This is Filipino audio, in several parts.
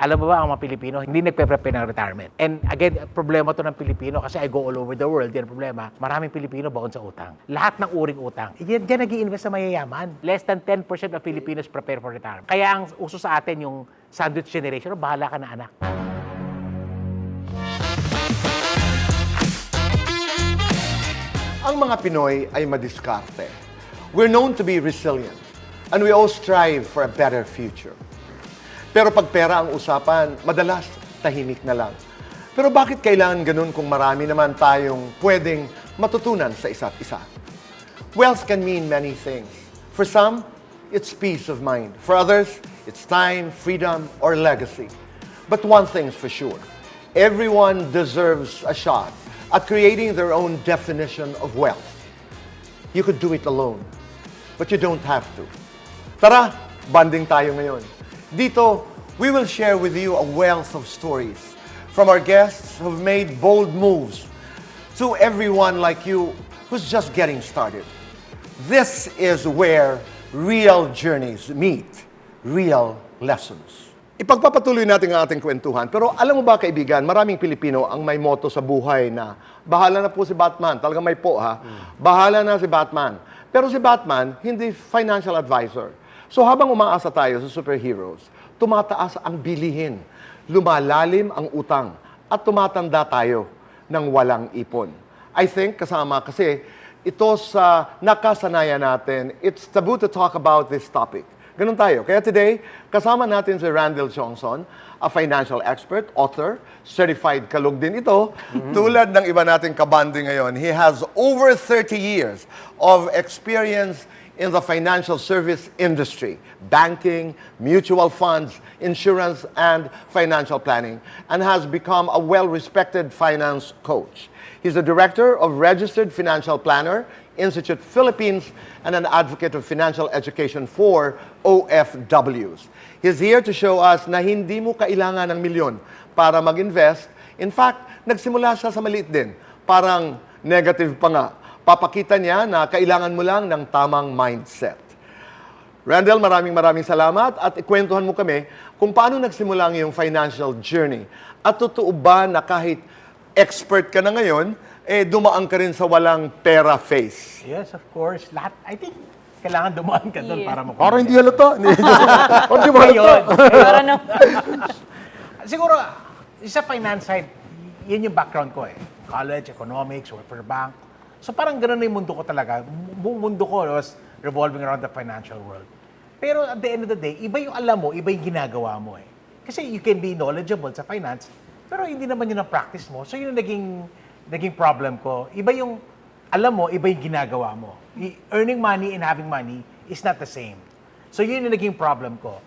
Alam mo ba, ang mga Pilipino, hindi nagpe-prepare ng retirement. And again, problema to ng Pilipino kasi I go all over the world. Yan ang problema. Maraming Pilipino baon sa utang. Lahat ng uring utang. Yan nag-i-invest sa mayayaman. Less than 10% of Filipinos prepare for retirement. Kaya ang uso sa atin yung sandwich generation, bahala ka na anak. Ang mga Pinoy ay madiskarte. We're known to be resilient and we all strive for a better future. Pero pag pera ang usapan, madalas tahimik na lang. Pero bakit kailangan ganun kung marami naman tayong pwedeng matutunan sa isa't isa? Wealth can mean many things. For some, it's peace of mind. For others, it's time, freedom, or legacy. But one thing's for sure, everyone deserves a shot at creating their own definition of wealth. You could do it alone, but you don't have to. Tara, banding tayo ngayon. Dito, we will share with you a wealth of stories from our guests who've made bold moves to everyone like you who's just getting started. This is where real journeys meet real lessons. Ipagpapatuloy natin ang ating kwentuhan. Pero alam mo ba, kaibigan, maraming Pilipino ang may motto sa buhay na bahala na po si Batman. Talagang may po, ha? Bahala na si Batman. Pero si Batman, hindi financial advisor. So habang umaasa tayo sa superheroes, tumataas ang bilihin, lumalalim ang utang, at tumatanda tayo ng walang ipon. I think kasama kasi ito sa nakasanayan natin, it's taboo to talk about this topic. Ganun tayo. Kaya today, kasama natin si Randell Tiongson, a financial expert, author, certified kalug din ito. Tulad ng iba nating kabandi ngayon, he has over 30 years of experience in the financial service industry, banking, mutual funds, insurance, and financial planning, and has become a well-respected finance coach. He's the director of Registered Financial Planner, Institute Philippines, and an advocate of financial education for OFWs. He's here to show us na hindi mo kailangan ng milyon para mag-invest. In fact, nagsimula siya sa maliit din. Parang negative pa nga. Papakita niya na kailangan mo lang ng tamang mindset. Randell, maraming salamat at ikwentuhan mo kami kung paano nagsimula ang iyong financial journey. At totoo ba na kahit expert ka na ngayon, dumaan ka rin sa walang pera face? Yes, of course. Lahat, I think, kailangan dumaan ka doon para makuha. Parang hindi halata. Hindi mo halata. Siguro, sa finance side, yun yung background ko eh. College, economics, work for a bank. So parang gano'n na yung mundo ko talaga. Buong mundo ko was revolving around the financial world. Pero at the end of the day, iba yung alam mo, iba yung ginagawa mo eh. Kasi you can be knowledgeable sa finance, pero hindi naman yun ang practice mo. So yun yung naging problem ko. Iba yung alam mo, iba yung ginagawa mo. Earning money and having money is not the same. So yun yung naging problem ko.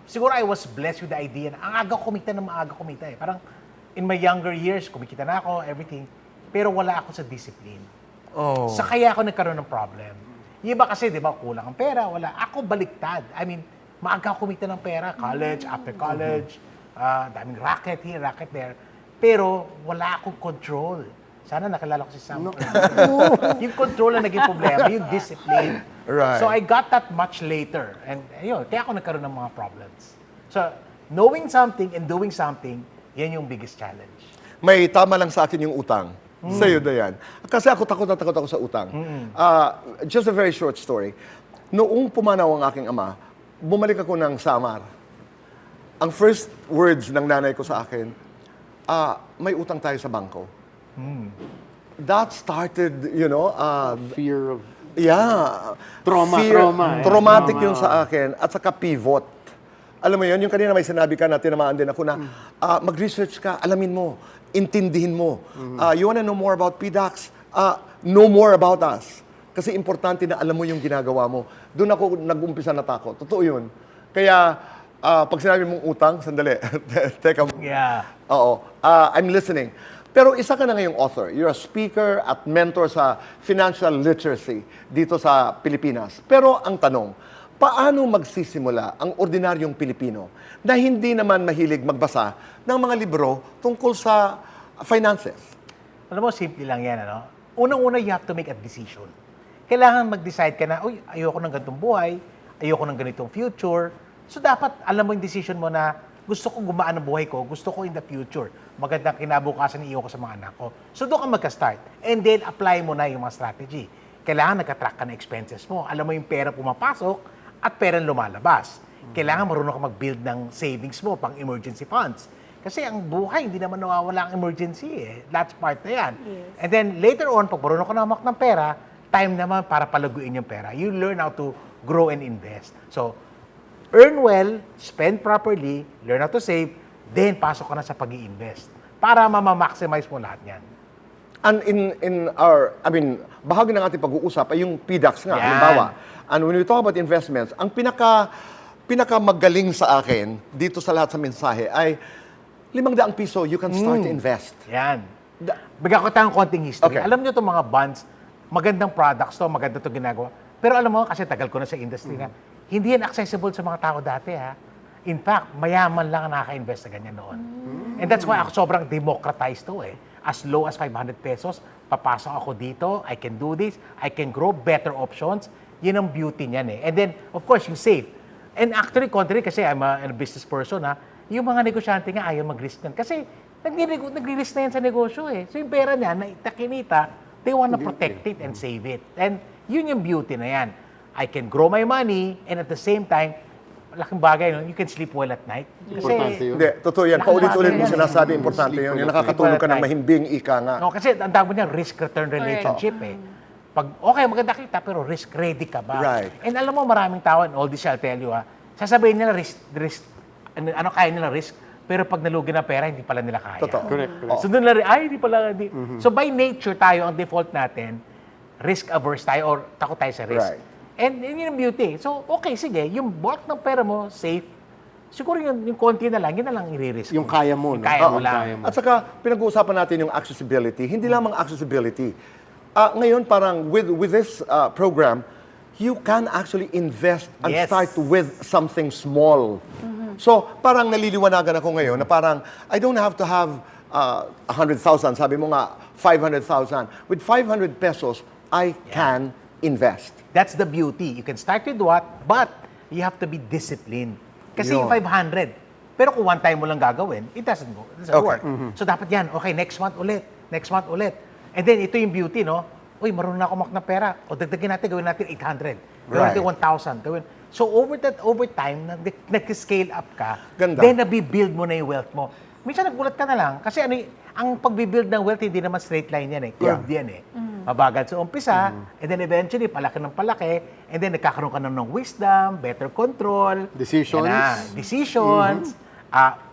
Siguro I was blessed with the idea na ang aga kumita na maaga kumita eh. Parang in my younger years, kumikita na ako, everything. Pero wala ako sa discipline. Oh. So kaya ako nagkaroon ng problem. Yung iba kasi, di ba, kulang ang pera, wala. Ako baliktad. I mean, maaga ako kumita ng pera, college, after college, daming racket here, racket there. Pero wala akong control. Sana nakilala ko si Sam. Yung control na naging problema, yung discipline. Right. So I got that much later. And ayun, kaya ako nagkaroon ng mga problems. So, knowing something and doing something, yan yung biggest challenge. May tama lang sa akin yung utang. Sa'yo na yan. Kasi ako takot ako sa utang. Just a very short story. Noong pumanaw ang aking ama, bumalik ako ng Samar. Ang first words ng nanay ko sa akin, may utang tayo sa bangko. That started, Fear of... Yeah. Trauma. Traumatic yun sa akin. At saka pivot. Alam mo yun, yung kanina may sinabi ka na tinamaan din ako na mag-research ka, alamin mo, intindihin mo. You wanna know more about PDAX? Know more about us. Kasi importante na alam mo yung ginagawa mo. Doon ako nag-umpisa na takot. Totoo yun. Kaya, pag sinabi mong utang, sandali. Teka. Yeah. Oo. I'm listening. Pero isa ka na ngayong author. You're a speaker at mentor sa financial literacy dito sa Pilipinas. Pero ang tanong, paano magsisimula ang ordinaryong Pilipino na hindi naman mahilig magbasa ng mga libro tungkol sa finances? Alam mo, simple lang yan, ano? Unang-una, you have to make a decision. Kailangan mag-decide ka na, uy, ayoko ng ganitong buhay, ayoko ng ganitong future. So dapat alam mo yung decision mo na gusto ko gumaan ang buhay ko, gusto ko in the future, magandang kinabukasan iyo ko sa mga anak ko. So doon ka magka-start. And then, apply mo na yung mga strategy. Kailangan nagka-track ka ng expenses mo. Alam mo yung pera pumapasok at pera lumalabas. Kailangan marunong ka mag-build ng savings mo pang emergency funds. Kasi ang buhay, hindi naman nawawala ang emergency eh. That's part na yan. Yes. And then later on, pag marunong ka na hamak ng pera, time naman para palaguin yung pera. You learn how to grow and invest. So, earn well, spend properly, learn how to save, then pasok ka na sa pag-i-invest para maximize mo lahat yan. And in our, bahagi ng ating pag-uusap ay yung PDAX nga, Yan. halimbawa. And when we talk about investments, ang pinakamagaling sa akin dito sa lahat sa mensahe ay 500 piso, you can start to invest. Yan. Bigyan ko tayong konting history. Okay. Alam nyo itong mga bonds, magandang products to, maganda itong ginagawa. Pero alam mo, kasi tagal ko na sa industry na, hindi yan accessible sa mga tao dati ha. In fact, mayaman lang ang nakaka-invest sa ganyan noon. And that's why ako sobrang democratized to eh. As low as 500 pesos, papasok ako dito, I can do this, I can grow better options. Yun ang beauty niyan eh. And then, of course, you save. And actually, contrary, kasi I'm a business person ha, yung mga negosyante nga ayaw mag-risk yan. Kasi nagre-risk na yan sa negosyo eh. So yung pera niya, na kinita, they wanna protect it and save it. And yun yung beauty na yan. I can grow my money and at the same time, laking bagay, no? You can sleep well at night. Importante yun. Hindi, totoo yan. Paulit-ulit mo Yan. sinasabi, importante yun. Yung nakakatulong ka ng mahimbing ika nga. No, kasi ang tawag niya risk-return relationship eh. Pag, okay, maganda kita, pero risk-ready ka ba? Right. And alam mo, maraming tao, and all this I'll tell you, sasabihin nila ano kaya nila risk, pero pag nalugi ng pera, hindi pala nila kaya. Totoo. Correct. So doon na rin, hindi pala, hindi. So by nature tayo, ang default natin, risk-averse tayo or takot tayo sa risk. Right. And yun ang beauty. So, okay, sige, yung bulk ng pera mo, safe. Siguro yung konti na lang, yun na lang i-risk Yung kaya mo, Yung no? kaya mo Oo, lang. kaya mo. At saka, pinag-uusapan natin yung accessibility. Hindi lamang accessibility. Ngayon, parang with this program, you can actually invest and Yes. start with something small. So, parang naliliwanagan ako ngayon na parang, I don't have to have 100,000. Sabi mo nga, 500,000. With 500 pesos, I can invest. That's the beauty. You can start with what, but you have to be disciplined. Kasi Yun. yung 500, pero kung one time mo lang gagawin, it doesn't go. It doesn't Okay. work. So dapat yan, okay, next month ulit. And then ito yung beauty, no? Uy, marunong na ako mak ng pera. O dagdagin natin, gawin natin 800. Gawin natin Right. 1,000. Gawin. So over time, nag-scale up ka, Ganda. then nabibuild mo na yung wealth mo. Minsan nagulat ka na lang, kasi ang pagbibuild ng wealth, hindi naman straight line yan eh. Curved yan eh. Mabagal sa umpisa, and then eventually, palaki ng palaki, and then nagkakaroon ka na ng wisdom, better control. Decisions. Yan na, decisions,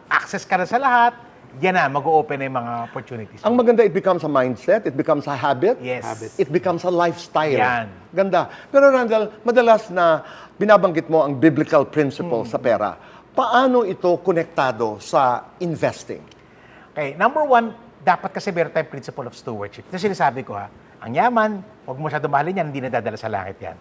access ka na sa lahat, yan na, mag-o-open na yung mga opportunities. Ang maganda, it becomes a mindset, it becomes a habit, Yes. it becomes a lifestyle. Yan. Ganda. Pero Randell, madalas na binabanggit mo ang biblical principle sa pera. Paano ito konektado sa investing? Okay, number one, dapat kasi meron tayong principle of stewardship. Ito sinasabi ko ang yaman, huwag mo masyadong mahalin yan, hindi nadadala sa langit yan.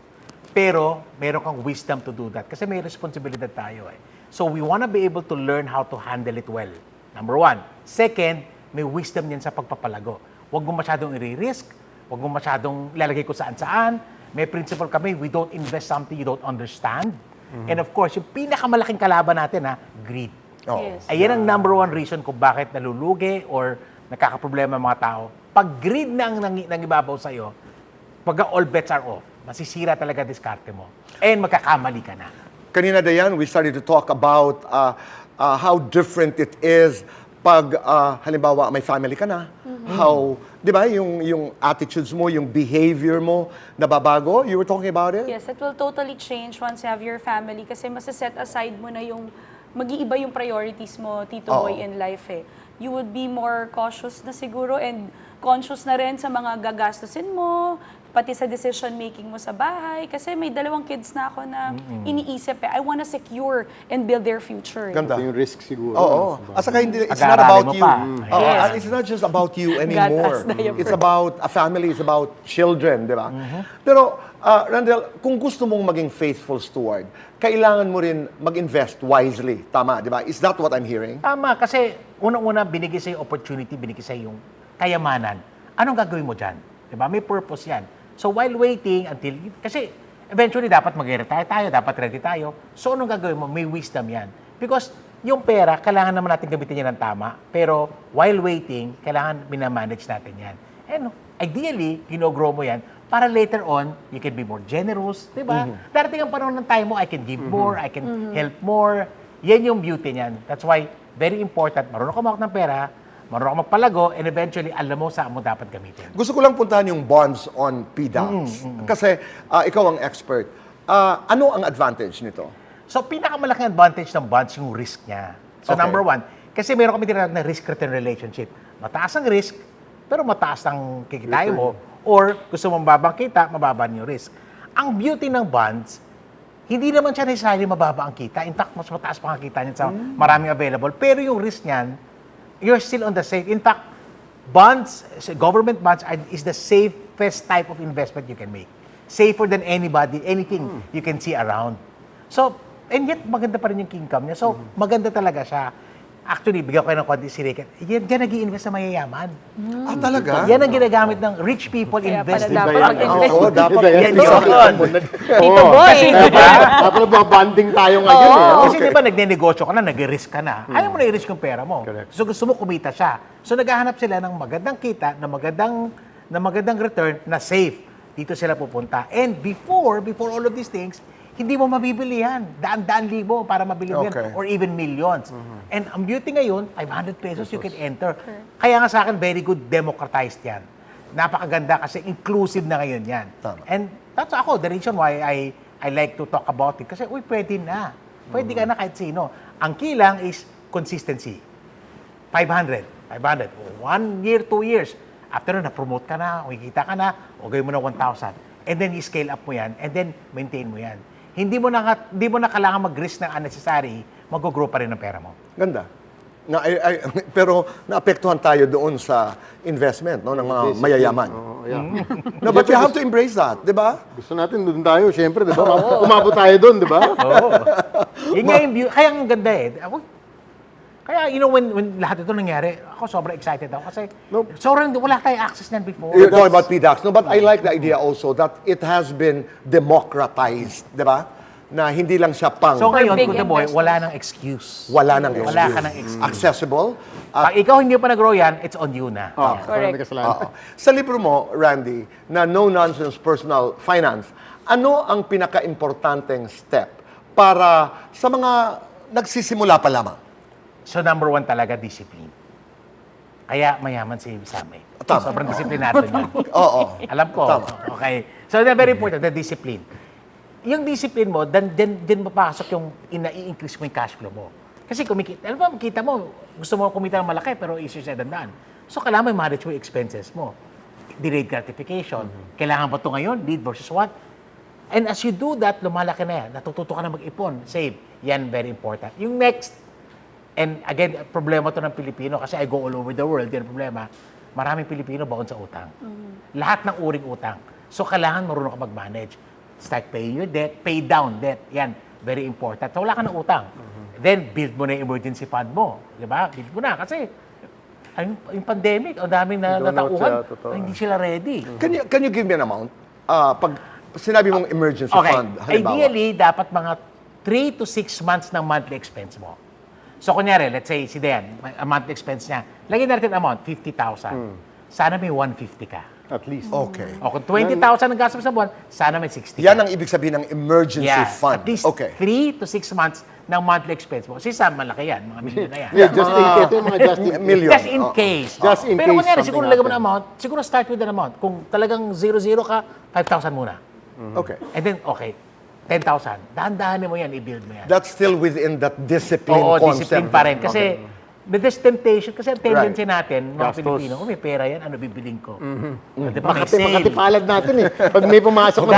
Pero, meron kang wisdom to do that kasi may responsibilidad tayo eh. So, we wanna be able to learn how to handle it well. Number one. Second, may wisdom yan sa pagpapalago. Huwag mo masyadong i-risk, huwag mo masyadong lalagay ko saan-saan. May principle kami, we don't invest something you don't understand. And of course, yung pinakamalaking kalaban natin, greed. Yes. Ayan ang number one reason kung bakit nalulugi or nakakaproblema ang mga tao. Pag greed na ang nangibabaw sa'yo, pag all bets are off, masisira talaga diskarte mo. And magkakamali ka na. Kanina, Dayan, we started to talk about how different it is pag, halimbawa, may family ka na. How, di ba, yung attitudes mo, yung behavior mo, nababago. You were talking about it? Yes, it will totally change once you have your family kasi masa-set aside mo na yung mag-iiba yung priorities mo, Tito Oo. Boy, in life eh. You would be more cautious na siguro and conscious na rin sa mga gagastusin mo, pati sa decision-making mo sa bahay. Kasi may 2 kids na ako na iniisip I wanna secure and build their future. Ganda. Ito yung risk siguro. Oo. At saka hindi, it's not Pag-aaralin about mo you. pa. Oo, Yes. and it's not just about you anymore. us na yun. It's about a family, it's about children, di ba? Pero, Randell, kung gusto mong maging faithful steward, kailangan mo rin mag-invest wisely. Tama, di ba? Is that what I'm hearing? Tama, kasi unang-una binigay sa'yo opportunity, binigay sa'yo yung kayamanan. Anong gagawin mo dyan? Diba? May purpose yan. So while waiting until, kasi eventually dapat mag-retire tayo, dapat ready tayo. So anong gagawin mo? May wisdom yan. Because yung pera, kailangan naman natin gamitin yan ng tama. Pero while waiting, kailangan minamanage natin yan. And ideally, ginogrow mo yan para later on, you can be more generous, di ba? Darating ang panahon ng time mo, I can give more, I can help more. Yan yung beauty niyan. That's why, very important, marunong ka mawak ng pera, marunong ka magpalago, and eventually, alam mo saan mo dapat gamitin. Gusto ko lang puntahan yung bonds on PDAX. Kasi ikaw ang expert. Ano ang advantage nito? So, pinakamalaking advantage ng bonds yung risk niya. So, Okay. number one, kasi meron kami tinatawag na risk-return relationship. Mataas ang risk, pero mataas ang kikitain mo. Or gusto mong mababang kita, mababa yung risk. Ang beauty ng bonds, hindi naman siya necessarily mababa ang kita. In fact, mas mataas pa ang kita niyan sa maraming available. Pero yung risk niyan, you're still on the safe. In fact, bonds, government bonds is the safest type of investment you can make. Safer than anybody, anything you can see around. So, and yet, maganda pa rin yung income niya. So, maganda talaga siya. Actually, bigyan ko kayo ng konti sirikat. Yan nag-i-invest sa mayayaman. Talaga? Yan ang ginagamit ng rich people Kaya invest. pala dapat mag-invest. Oo, dapat. Yan Tito yun. Tito Boy. Kasi diba, Dapat bonding tayo ngayon eh. kasi diba nagne-negosyo ka na, nag-risk ka na. Ayaw mo na i-risk yung pera mo. Correct. So gusto mo kumita siya. So naghahanap sila ng magandang kita, na magandang return, na safe. Dito sila pupunta. And before all of these things, hindi mo mabibili yan. Daan-daan libo para mabili mo Okay. yan. Or even millions. And ang beauty ngayon, 500 pesos you can enter. Kaya nga sa akin, very good democratized yan. Napakaganda kasi inclusive na ngayon yan. Tama. And that's ako, the reason why I like to talk about it. Kasi, pwede na. Pwede ka na kahit sino. Ang key lang is consistency. 500. 1 year, 2 years. After na, promote ka na, makikita ka na, o gawin mo na 1,000. And then, i-scale up mo yan, and then, maintain mo yan. Hindi mo na kailangan mag-risk ng unnecessary, mag-grow pa rin ang pera mo. Ganda. Pero naapektuhan tayo doon sa investment ng mga mayayaman. Oh, yeah. No, but you have to embrace that, di ba? Gusto natin doon tayo, syempre, di ba? Umabot tayo doon, di ba? Oo. Yun nga yung kaya ang ganda eh. Kaya, when lahat ito nangyari, ako sobrang excited ako kasi sobrang wala tayong access niyan before. You're talking about PDAX. No, but I like the idea also that it has been democratized, di ba? Na hindi lang siya pang So ngayon, big Kuya Boy, investors. wala nang excuse. wala nang excuse. Wala ka ng excuse. Accessible. Pag ikaw hindi pa nag-grow yan, it's on you na. Oh, Correct. may kasalanan. Oo. Sa libro mo, Randy, na No Nonsense Personal Finance, ano ang pinaka-importanteng step para sa mga nagsisimula pa lamang? So number one talaga, discipline. Kaya mayaman si Sammy. Tama. Sobrang disiplinado niya. Oo. Alam ko. Tama. Okay. So very important, the discipline. Yung discipline mo, din mapasok yung i-increase mo yung cash flow mo. Kasi kumikita, alam mo, kita mo, gusto mo kumita ng malaki, pero easier said than done. So kailangan mo manage mo yung expenses mo. Delayed gratification. Kailangan ba ito ngayon? Need versus what? And as you do that, lumalaki na yan. Natututo ka na mag-ipon. Save. Yan, very important. Yung next, and again, problema to ng Pilipino kasi I go all over the world, yan ang problema. Maraming Pilipino baon sa utang. Lahat ng uring utang. So, kailangan marunong ka mag-manage. Start paying your debt, pay down debt. Yan, very important. So, wala ka ng utang. Then, build mo na yung emergency fund mo. Di ba? Build mo na. Kasi, yung pandemic, ang daming natauhan, hindi sila ready. Can you give me an amount? Pag sinabi mong emergency Okay. fund, halimbawa. Ideally, dapat mga 3 to 6 months ng monthly expense mo. So, kunyari, let's say, si Dan, a monthly expense niya, lagyan natin amount, 50,000. Sana may 150 ka. At least. Okay. O kung 20,000 ang gastos sa buwan, sana may 60 ka. Yan ang ibig sabihin ng emergency fund. At least Okay. 3 to 6 months ng monthly expense mo. Si Sam, malaki yan. Mga milyon na yan. Yeah, just in case. Ito yung mga just in case. Million. Just in case. Just in Pero case kunyari, something siguro lagyan mo ng happen. amount, siguro start with an amount. Kung talagang 0-0 ka, 5,000 muna. Okay. And then, okay, 10,000. Dahan-dahanin mo yan, i-build mo yan. That's still within that discipline Oo, concept. discipline pa rin. Kasi, there's temptation. Kasi ang tendency natin, mga Gastos. Pilipino, may pera yan, ano bibiling ko? Di ba, may Makati, sale. makatipalad natin eh. Pag may pumasok na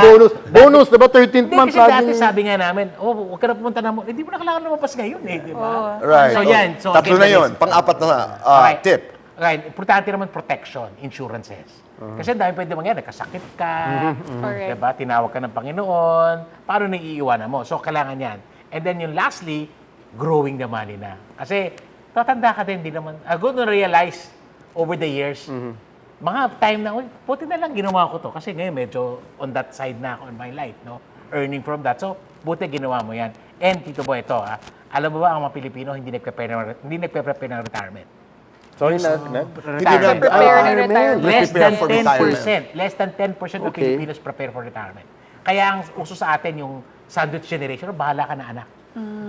bonus, diba 13th Hindi, month kasi dati laging- sabi nga namin, huwag ka na pumunta na mo. Hindi mo na kailangan lumabas ngayon eh, di ba? Right. So yan. So, Tatlo again, na yun. that is- Pang-apat na Okay. tip. Right. Importante naman protection, insurances. Kasi ang dami pwede mangyari, nakasakit ka, Correct. diba? Tinawag ka ng Panginoon, paano nang iiwanan mo? So, kailangan yan. And then yung lastly, growing the money na. Kasi, tatanda ka din, hindi naman, good to realize over the years, mga time na, buti na lang ginawa ko to. Kasi ngayon medyo on that side na ako in my life, no? Earning from that. So, buti ginawa mo yan. And Tito Boy, ito alam mo ba ang mga Pilipino hindi nagpe-prepare ng retirement? Sorry, Retirement. Prepare ng retirement. Less than Prepare for retirement. 10%. Less than 10% of Okay. Filipinos prepare for retirement. Kaya ang uso sa atin yung sandwich generation, bahala ka na anak.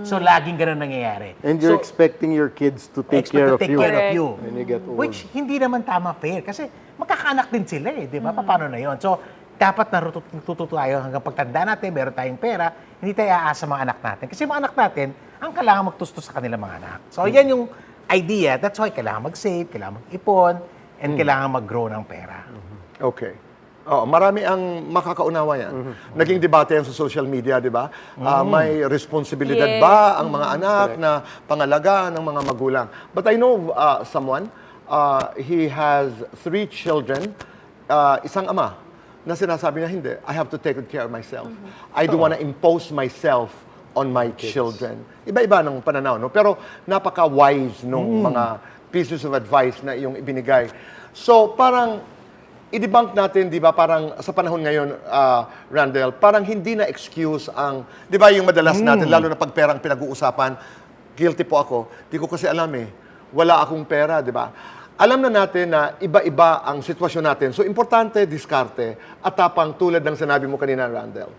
So, laging ganun nangyayari. And you're So, expecting your kids to take expect care to of take you. care of you. When you get old. Which hindi naman tama fair. Kasi magkakaanak din sila di ba? Paano na yon? So, dapat natututo tayo hanggang pagtanda natin, meron tayong pera, hindi tayo aasa mga anak natin. Kasi mga anak natin, ang kailangan magtusto sa kanilang mga anak. So, yan yung idea. That's why kailangan mag-save, kailangan mag-ipon, and kailangan mag-grow ng pera. Okay. Marami ang makakaunawa yan. Naging debate yan sa social media, di ba? May responsibilidad Yes. ba ang mga anak na pangalaga ng mga magulang? But I know someone, he has 3 children, isang ama, na sinasabi na hindi, I have to take good care of myself. I don't want to impose myself on my children. Iba-iba ng pananaw, no? Pero napaka-wise nung mga pieces of advice na iyong ibinigay. So, parang i-debunk natin, di ba, parang sa panahon ngayon, Randell, parang hindi na excuse ang, di ba, yung madalas natin, lalo na pag perang pinag-uusapan, guilty po ako, di ko kasi alam wala akong pera, di ba? Alam na natin na iba-iba ang sitwasyon natin. So, importante, diskarte, at tapang tulad ng sinabi mo kanina, Randell.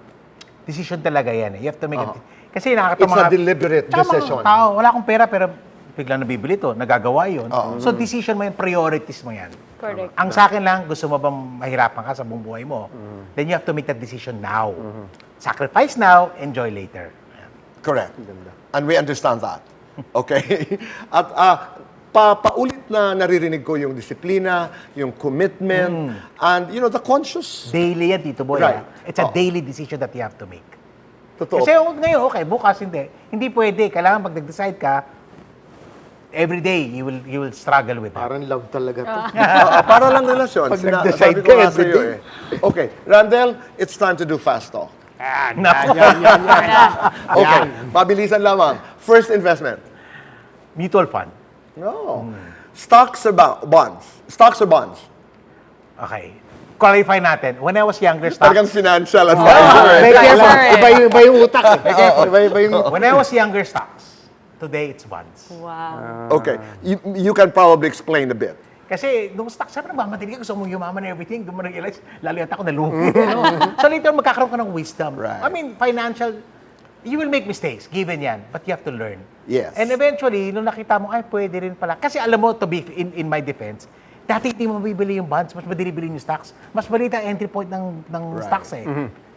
Decision talaga yan. You have to make it. Kasi nakakatawa It's a deliberate Tsaka mga decision. tao, wala akong pera pero biglang nabibili to, nagagawa yun. So decision mo yan, priorities mo yan. Correct. Ang sa akin lang, gusto mo bang mahirapan ka sa buong buhay mo, then you have to make that decision now. Sacrifice now, enjoy later. Correct. And we understand that. Okay? At paulit na naririnig ko yung disiplina, yung commitment, and the conscious. Daily yan, Tito Boy. Right. It's a daily decision that you have to make. Totoo. Kasi ngayon, okay, bukas hindi. Hindi pwede. Kailangan pag nag-decide ka, every day you will struggle with that. Parang love talaga to. Para lang relasyon. Pag Sabi nag-decide ko ka, nga sa'yo everyday. Okay, Randell, it's time to do fast talk. Naku. Okay, pabilisan lamang. First investment. Mutual fund. No. Stocks or bonds? Stocks or bonds? Okay. Qualify natin. When I was younger, stocks. Talagang financial advisor. May careful. Sure. Iba yung utak. Iba yung... When I was younger, stocks. Today, it's bonds. Wow. Okay, you can probably explain a bit. Kasi nung stocks, sabi nagmamadali ka, gusto mong yumaman and everything, doon mo na-realize, lalo yata ako nalugi. So later, magkakaroon ka ng wisdom. Right. I mean, financial, you will make mistakes, given yan, but you have to learn. Yes. And eventually, nung nakita mo, ay, pwede rin pala. Kasi alam mo, to be in my defense, dati hindi mo mabibili yung bonds, mas madali bilhin yung stocks. Mas maliit ang entry point ng stocks eh.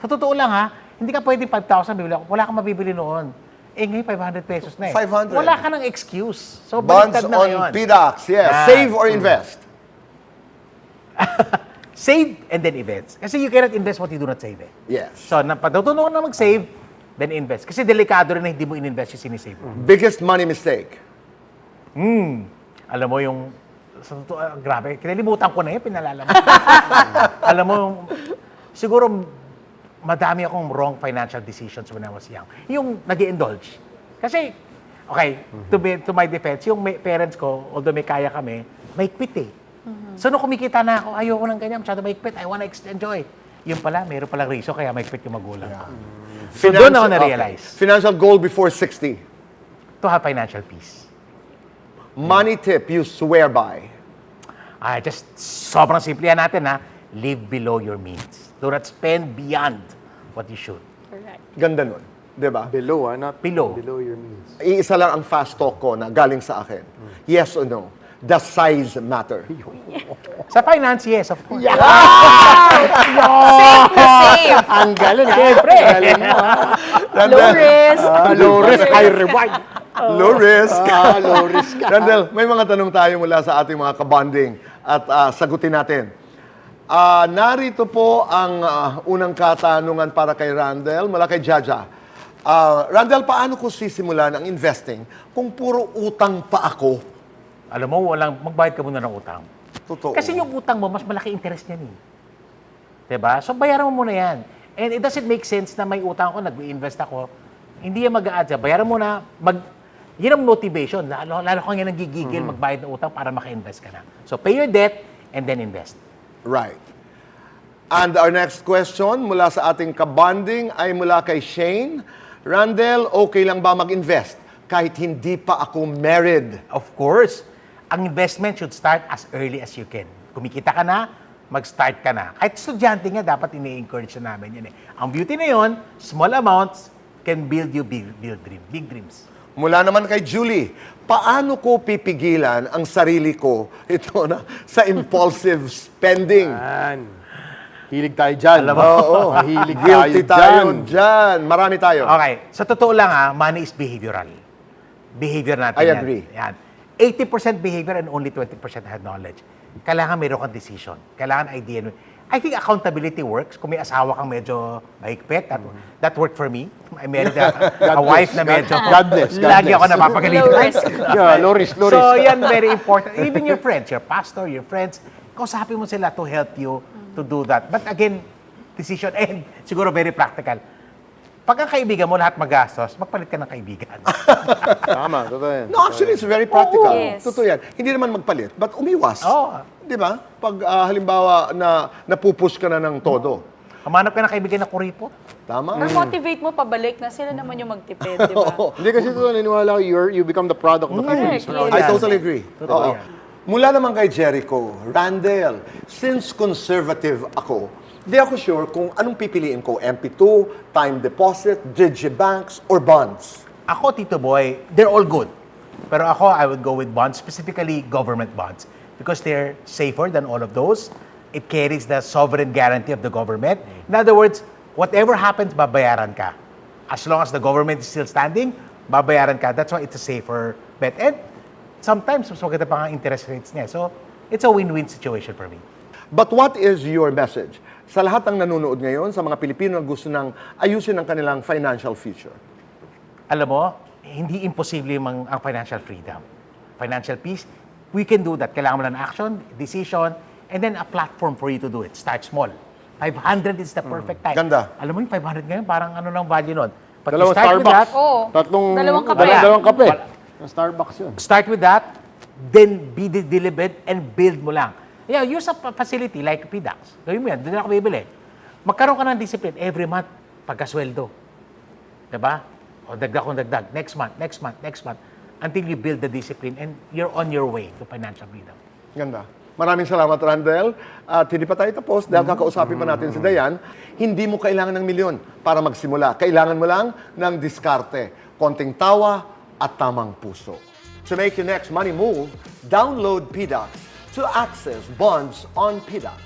Sa totoo lang ha, hindi ka pwede 5,000 bibili ako. Wala kang mabibili noon. Eh ngayon, 500 pesos na eh. 500. Wala ka ng excuse. So, Bonds baliktad na on ngayon. PDAX, yes. Ah. Save or invest? Save and then invest. Kasi you cannot invest what you do not save eh. Yes. So, patutunan na mag-save, then invest. Kasi delikado rin na hindi mo in-invest yung sinisave mo. Biggest money mistake? Alam mo yung, sa totoo, grabe, kinalimutan ko na yun, pinalala mo. Alam mo, siguro, madami akong wrong financial decisions when I was young. Yung nag-indulge. Kasi, okay, to my defense, yung parents ko, although may kaya kami, may quit eh. So, nung kumikita na ako, ayoko ng ganyan, masyado may quit, I wanna enjoy. Yung pala, mayroon palang reason kaya may quit yung magulang ko. So, doon ako na-realize. Okay. Financial goal before 60. To have financial peace. Money tip you swear by. Just sobrang simple yan natin ha. Live below your means. Do not spend beyond what you should. Correct. Ganda nun. Diba? Below, not Below. below your means. Iisa lang ang fast talk ko na galing sa akin. Yes or no? Does size matter? Sa finance, yes, of course. Safe na safe. Ang galing, Siyempre. Galing mo, ha? Low risk. Low risk, high reward. Low risk. Low risk ka. Randell, may mga tanong tayo mula sa ating mga kabonding at sagutin natin. Narito po ang unang katanungan para kay Randell, mula kay Jaja. Randell, paano ko sisimulan ang investing kung puro utang pa ako? Alam mo, magbayad ka muna ng utang. Totoo. Kasi yung utang mo, mas malaki interest niyan eh. Diba? So, bayaran mo muna yan. And it doesn't make sense na may utang ako, nag-invest ako. Hindi yan mag-a-add. Bayaran mo na, yun ang motivation. Lalo kang yan nagigigil, magbayad ng utang para maka-invest ka na. So, pay your debt and then invest. Right. And our next question mula sa ating kabonding ay mula kay Shane. Randell, okay lang ba mag-invest kahit hindi pa ako married? Of course, ang investment should start as early as you can. Kumikita ka na, mag-start ka na. Kahit estudyante nga, dapat ini-encourage na namin yan eh. Ang beauty na yon, small amounts can build you big dreams. Mula naman kay Julie, paano ko pipigilan ang sarili ko sa impulsive spending? Yan. Hilig tayo dyan. Alam mo? Oo, Hilig guilty tayo tayo dyan. Marami tayo. Okay, sa totoo lang money is behavioral. Behavior natin I yan. agree. Yan. 80% behavior and only 20% had knowledge. Kailangan mayroon kang decision. Kailangan idea. I think accountability works. Kung may asawa kang medyo mahigpit, that worked for me. I married a wife na medyo... God bless. Lagi ako napapagalitan. Low risk. Yeah, low risk. So, yan very important. Even your friends, your pastor, your friends, kausapin mo sila to help you to do that. But again, decision and siguro very practical. Pag ang kaibigan mo lahat magastos, magpalit ka ng kaibigan. Tama, totoo yan. No, actually, it's very practical. Yes. Totoo yan. Hindi naman magpalit, but umiwas. Oo. Di ba? Pag halimbawa na napupush ka na ng todo. Hamanap ka ng kaibigan na kuripot. Tama? Or motivate mo pabalik na sila naman yung magtipid, di ba? Hindi kasi ito, naniniwala ko, you become the product of the people Correct. surrounding I Yan. totally agree. Oo. Totoo yan. Mula naman kay Jericho, Randell, since conservative ako, di ako sure kung anong pipiliin ko, MP2, time deposit, digibanks, or bonds. Ako, Tito Boy, they're all good. Pero ako, I would go with bonds, specifically government bonds. Because they're safer than all of those. It carries the sovereign guarantee of the government. In other words, whatever happens, babayaran ka. As long as the government is still standing, babayaran ka. That's why it's a safer bet. And sometimes, mas maganda pa nga interest rates niya. So, it's a win-win situation for me. But what is your message sa lahat ng nanonood ngayon, sa mga Pilipino na gusto nang ayusin ang kanilang financial future? Alam mo, hindi imposible ang financial freedom. Financial peace, we can do that. Kailangan mo lang ng action, decision, and then a platform for you to do it. Start small. 500 is the perfect time. Ganda. Alam mo yung 500 ngayon, parang ano lang value nun. But Dalawang you start with Starbucks. that, Oo. Dalawang kape. Dalawang kape. Starbucks yun. start with that, then be deliberate and build mo lang. Yeah, use a facility like PDAX. Gawin mo yan, doon ako bibili. Magkaroon ka ng discipline every month, pagkasweldo. Diba? O dagdag kung dagdag. Next month. Until you build the discipline and you're on your way to financial freedom. Ganda. Maraming salamat, Randell. At hindi pa tayo tapos dahil kakausapin pa natin si Dayan. Hindi mo kailangan ng milyon para magsimula. Kailangan mo lang ng diskarte, konting tawa at tamang puso. To make your next money move, download PDAX to access bonds on PDAX.